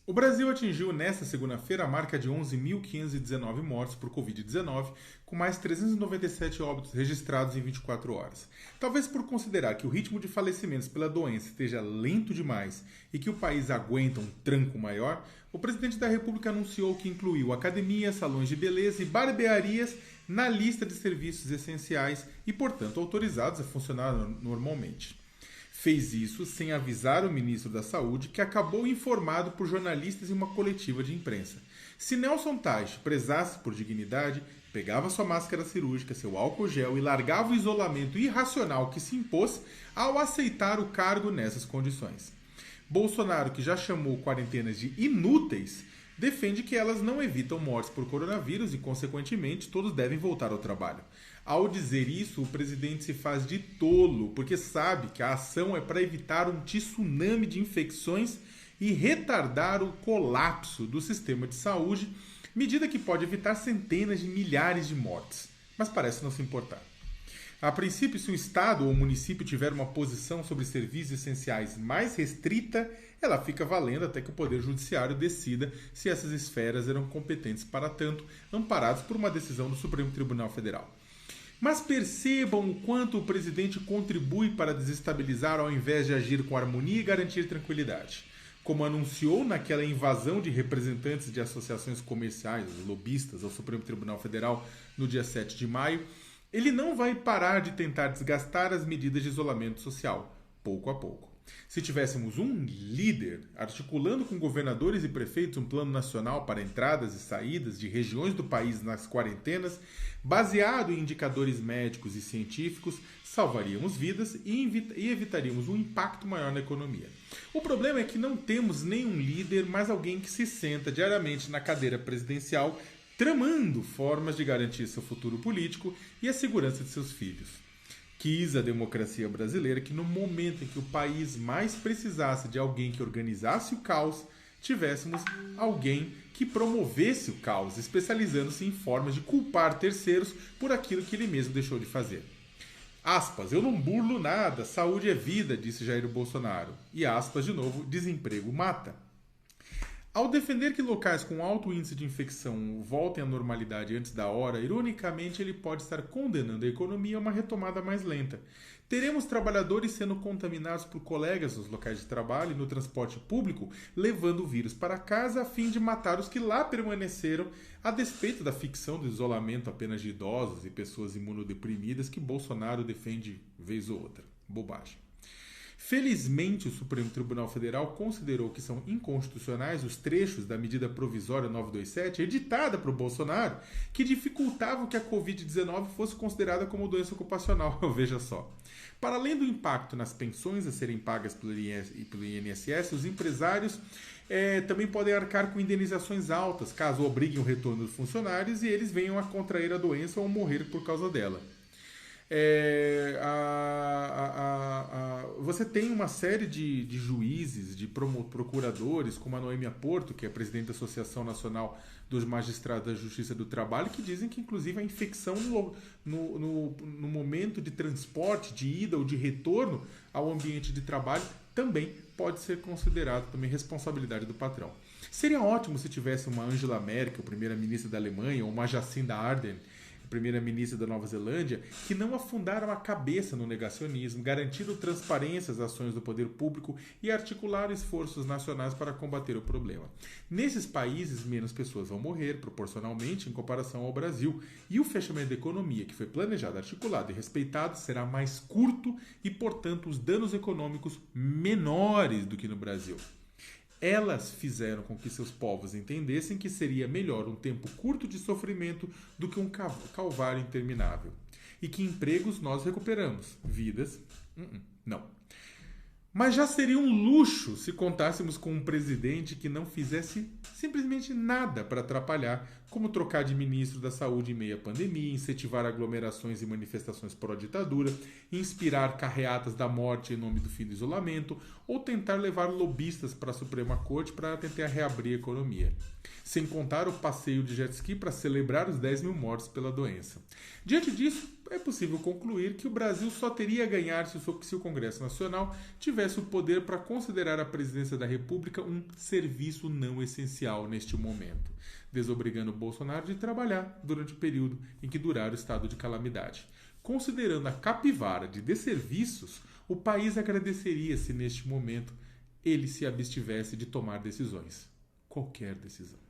O Brasil atingiu nesta segunda-feira a marca de 11.519 mortes por Covid-19, com mais 397 óbitos registrados em 24 horas. Talvez por considerar que o ritmo de falecimentos pela doença esteja lento demais e que o país aguenta um tranco maior, o presidente da República anunciou que incluiu academias, salões de beleza e barbearias na lista de serviços essenciais e, portanto, autorizados a funcionar normalmente. Fez isso sem avisar o ministro da Saúde, que acabou informado por jornalistas em uma coletiva de imprensa. Se Nelson Teich prezasse por dignidade, pegava sua máscara cirúrgica, seu álcool gel e largava o isolamento irracional que se impôs ao aceitar o cargo nessas condições. Bolsonaro, que já chamou quarentenas de inúteis, defende que elas não evitam mortes por coronavírus e, consequentemente, todos devem voltar ao trabalho. Ao dizer isso, o presidente se faz de tolo, porque sabe que a ação é para evitar um tsunami de infecções e retardar o colapso do sistema de saúde, medida que pode evitar centenas de milhares de mortes. Mas parece não se importar. A princípio, se um estado ou município tiver uma posição sobre serviços essenciais mais restrita, ela fica valendo até que o Poder Judiciário decida se essas esferas eram competentes para tanto, amparados por uma decisão do Supremo Tribunal Federal. Mas percebam o quanto o presidente contribui para desestabilizar ao invés de agir com harmonia e garantir tranquilidade. Como anunciou naquela invasão de representantes de associações comerciais, os lobistas, ao Supremo Tribunal Federal no dia 7 de maio, ele não vai parar de tentar desgastar as medidas de isolamento social, pouco a pouco. Se tivéssemos um líder articulando com governadores e prefeitos um plano nacional para entradas e saídas de regiões do país nas quarentenas, baseado em indicadores médicos e científicos, salvaríamos vidas e evitaríamos um impacto maior na economia. O problema é que não temos nenhum líder, mas alguém que se senta diariamente na cadeira presidencial tramando formas de garantir seu futuro político e a segurança de seus filhos. Quis a democracia brasileira que no momento em que o país mais precisasse de alguém que organizasse o caos, tivéssemos alguém que promovesse o caos, especializando-se em formas de culpar terceiros por aquilo que ele mesmo deixou de fazer. Aspas, eu não burlo nada, saúde é vida, disse Jair Bolsonaro. E aspas, de novo, desemprego mata. Ao defender que locais com alto índice de infecção voltem à normalidade antes da hora, ironicamente ele pode estar condenando a economia a uma retomada mais lenta. Teremos trabalhadores sendo contaminados por colegas nos locais de trabalho e no transporte público, levando o vírus para casa a fim de matar os que lá permaneceram, a despeito da ficção do isolamento apenas de idosos e pessoas imunodeprimidas que Bolsonaro defende vez ou outra. Bobagem. Felizmente, o Supremo Tribunal Federal considerou que são inconstitucionais os trechos da medida provisória 927, editada por Bolsonaro, que dificultavam que a Covid-19 fosse considerada como doença ocupacional. Veja só. Para além do impacto nas pensões a serem pagas pelo INSS, os empresários também podem arcar com indenizações altas, caso obriguem o retorno dos funcionários e eles venham a contrair a doença ou morrer por causa dela. Você tem uma série de juízes, de procuradores, como a Noêmia Porto, que é presidente da Associação Nacional dos Magistrados da Justiça do Trabalho, que dizem que inclusive a infecção no momento de transporte, de ida ou de retorno ao ambiente de trabalho também pode ser considerado também responsabilidade do patrão. Seria ótimo se tivesse uma Angela Merkel, primeira-ministra da Alemanha, ou uma Jacinda Ardern, primeira-ministra da Nova Zelândia, que não afundaram a cabeça no negacionismo, garantiram transparência às ações do poder público e articularam esforços nacionais para combater o problema. Nesses países, menos pessoas vão morrer, proporcionalmente, em comparação ao Brasil, e o fechamento da economia, que foi planejado, articulado e respeitado, será mais curto e, portanto, os danos econômicos menores do que no Brasil. Elas fizeram com que seus povos entendessem que seria melhor um tempo curto de sofrimento do que um calvário interminável. E que empregos nós recuperamos, vidas, não. Mas já seria um luxo se contássemos com um presidente que não fizesse simplesmente nada para atrapalhar, como trocar de ministro da Saúde em meio à pandemia, incentivar aglomerações e manifestações pró-ditadura, inspirar carreatas da morte em nome do fim do isolamento, ou tentar levar lobistas para a Suprema Corte para tentar reabrir a economia. sem contar o passeio de jet ski para celebrar os 10 mil mortos pela doença. Diante disso, é possível concluir que o Brasil só teria a ganhar se o Congresso Nacional tivesse o poder para considerar a presidência da República um serviço não essencial neste momento, desobrigando Bolsonaro de trabalhar durante o período em que durar o estado de calamidade. Considerando a capivara de desserviços, o país agradeceria se neste momento ele se abstivesse de tomar decisões. Qualquer decisão.